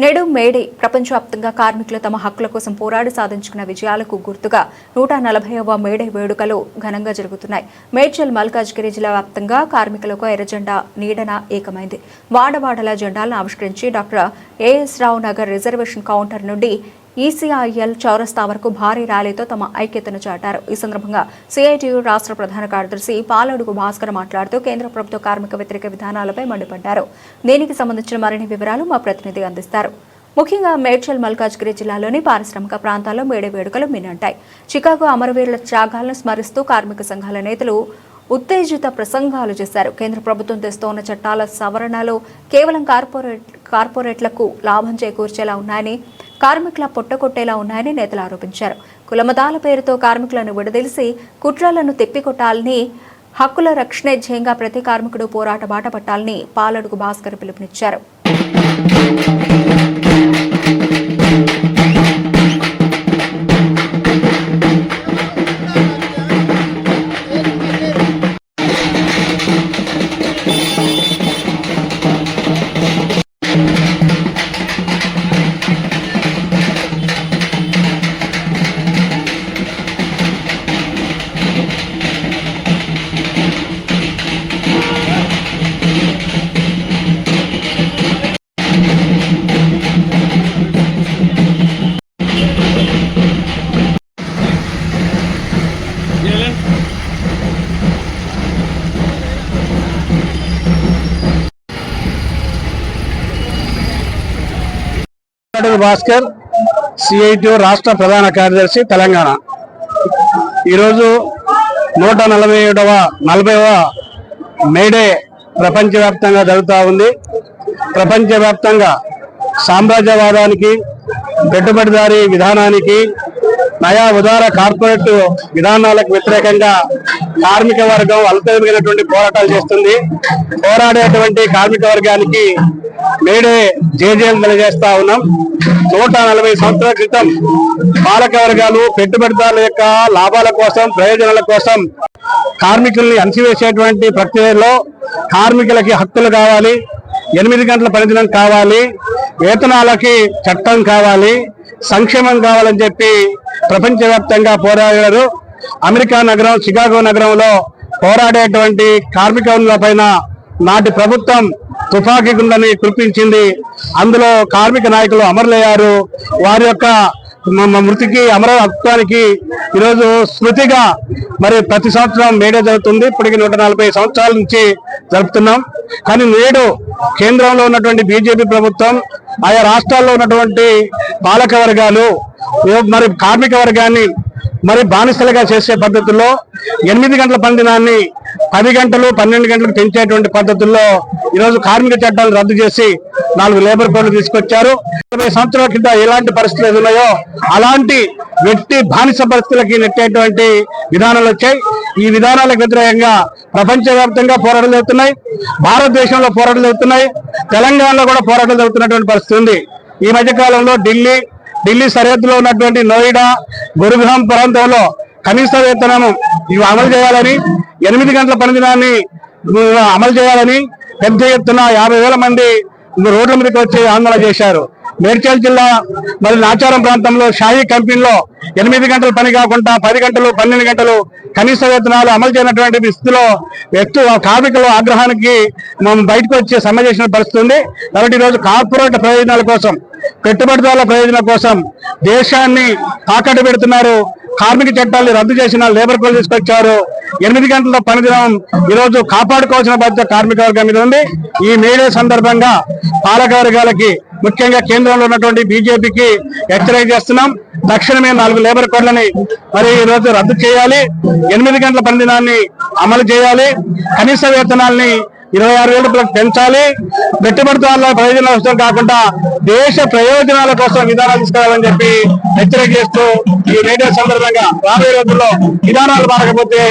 నేడు మేడే ప్రపంచవ్యాప్తంగా కార్మికులు తమ హక్కుల కోసం పోరాడి సాధించుకున్న విజయాలకు గుర్తుగా 140వ మేడే వేడుకలు ఘనంగా జరుగుతున్నాయి. మేడ్చల్ మల్కాజ్గిరి జిల్లా వ్యాప్తంగా కార్మికులకు ఎర్రజెండా నీడన ఏకమైంది. వాడవాడల జెండాలను ఆవిష్కరించి డాక్టర్ ఏఎస్ రావు నగర్ రిజర్వేషన్ కౌంటర్ నుండి ఈసీఐఎల్ చౌరస్తా వరకు భారీ ర్యాలీతో తమ ఐక్యతను చాటారు. ఈ సందర్భంగా సిఐటియు రాష్ట్ర ప్రధాన కార్యదర్శి పాలడుగు భాస్కర్ మాట్లాడుతూ కేంద్ర ప్రభుత్వ కార్మిక వ్యతిరేక విధానాలపై మండిపడ్డారు. దీనికి సంబంధించిన మరిన్ని వివరాలు మా ప్రతినిధి అందిస్తారు. ముఖ్యంగా మేడ్చల్ మల్కాజ్గిరి జిల్లాలోని పారిశ్రామిక ప్రాంతాల్లో మేడే వేడుకలు మిన్నంటాయి. చికాగో అమరవీరుల త్యాగాలను స్మరిస్తూ కార్మిక సంఘాల నేతలు ఉత్తేజిత ప్రసంగాలు చేశారు. కేంద్ర ప్రభుత్వం తెస్తోన్న చట్టాల సవరణలు కేవలం కార్పొరేట్లకు లాభం చేకూర్చేలా ఉన్నాయని, కార్మికుల పొట్టకొట్టేలా ఉన్నాయని నేతలు ఆరోపించారు. కులమతాల పేరుతో కార్మికులను విడదీసి కుట్రలను తిప్పికొట్టాలని, హక్కుల రక్షణే ధ్యేయంగా ప్రతి కార్మికుడు పోరాట బాట పట్టాలని పాలడుగు భాస్కర్ పిలుపునిచ్చారు. భాస్కర్, సిఐటియు రాష్ట్ర ప్రధాన కార్యదర్శి, తెలంగాణ. ఈరోజు 140వ మేడే ప్రపంచవ్యాప్తంగా జరుగుతూ ఉంది. ప్రపంచవ్యాప్తంగా సామ్రాజ్యవాదానికి, పెట్టుబడిదారీ విధానానికి, నయా ఉదార కార్పొరేట్ విధానాలకు వ్యతిరేకంగా కార్మిక వర్గం అల్పమైనటువంటి పోరాటాలు చేస్తుంది. పోరాడేటువంటి కార్మిక వర్గానికి మేడే జేజేలు తెలియజేస్తా ఉన్నాం. 140 సంవత్సరాల క్రితం పాలక వర్గాలు పెట్టుబడిదారుల యొక్క లాభాల కోసం, ప్రయోజనాల కోసం కార్మికుల్ని అణచివేసేటువంటి ప్రక్రియలో కార్మికులకి హక్కులు కావాలి, 8 గంటల పనిదినం కావాలి, వేతనాలకి చట్టం కావాలి, సంక్షేమం కావాలని చెప్పి ప్రపంచవ్యాప్తంగా పోరాడారు. అమెరికా నగరం, చికాగో నగరంలో పోరాడేటువంటి కార్మికుల పైన నాటి ప్రభుత్వం తుపాకీ గుండని కురిపించింది. అందులో కార్మిక నాయకులు అమరులయ్యారు. వారి యొక్క మృతికి, అమరత్వానికి ఈరోజు స్మృతిగా మరి ప్రతి సంవత్సరం మేడే జరుగుతుంది. ఇప్పటికి 140 సంవత్సరాల నుంచి జరుపుతున్నాం. కానీ నేడు కేంద్రంలో ఉన్నటువంటి బీజేపీ ప్రభుత్వం, ఆయా రాష్ట్రాల్లో ఉన్నటువంటి పాలక వర్గాలు మరి కార్మిక వర్గాన్ని మరి బానిసలుగా చేసే పద్ధతుల్లో 8 గంటల పనిదినాన్ని 10 గంటలు, 12 గంటలకు పెంచేటువంటి పద్ధతుల్లో ఈరోజు కార్మిక చట్టాలు రద్దు చేసి 4 లేబర్ కోడ్లు తీసుకొచ్చారు. 20 సంవత్సరాల కింద ఎలాంటి పరిస్థితులు ఎదురున్నాయో అలాంటి వ్యక్తి బానిస పరిస్థితులకి నెట్టేటువంటి విధానాలు వచ్చాయి. ఈ విధానాలకు వ్యతిరేకంగా ప్రపంచవ్యాప్తంగా పోరాటాలు జరుగుతున్నాయి. భారతదేశంలో పోరాటాలు జరుగుతున్నాయి. తెలంగాణలో కూడా పోరాటాలు జరుగుతున్నటువంటి పరిస్థితి ఉంది. ఈ మధ్యకాలంలో ఢిల్లీ సరిహద్దులో ఉన్నటువంటి నోయిడా, గురుగ్రాం ప్రాంతంలో కనీస వేతనం ఇవి అమలు చేయాలని, 8 గంటల పనిదినాన్ని అమలు చేయాలని పెద్ద ఎత్తున 50,000 మంది రోడ్ల మీదకి వచ్చి ఆందోళన చేశారు. మేడ్చల్ జిల్లా మరి నాచారం ప్రాంతంలో షాహీ కంపెనీలో 8 గంటల పని కాకుండా 10 గంటలు, 12 గంటలు కనీస వేతనాలు అమలు చేయనటువంటి స్థితిలో కార్మికుల ఆగ్రహానికి బయటకు వచ్చే సమ్మె చేసిన పరిస్థితి ఉంది. కాబట్టి ఈరోజు కార్పొరేట్ ప్రయోజనాల కోసం, పెట్టుబడిదారుల ప్రయోజనాల కోసం దేశాన్ని తాకట్టు పెడుతున్నారు. కార్మిక చట్టాన్ని రద్దు చేసిన లేబర్ కోడ్ తీసుకొచ్చారు. 8 గంటల పనిదినం ఈరోజు కాపాడుకోవాల్సిన బాధ్యత కార్మిక వర్గం మీద ఉంది. ఈ మేడే సందర్భంగా పాలక వర్గాలకి, ముఖ్యంగా కేంద్రంలో ఉన్నటువంటి బీజేపీకి హెచ్చరిక చేస్తున్నాం. తక్షణమే 4 లేబర్ కోడ్లని మరి ఈరోజు రద్దు చేయాలి, 8 గంటల పనిదినాన్ని అమలు చేయాలి, కనీస వేతనాల్ని 26,000 పెంచాలి, పెట్టుబడిదారుల ప్రయోజనాల కోసం కాకుండా దేశ ప్రయోజనాల కోసం విధానాలు తీసుకోవాలని చెప్పి హెచ్చరిక చేస్తూ ఈ మేడే సందర్భంగా రాబోయే రోజుల్లో విధానాలు మారకపోతే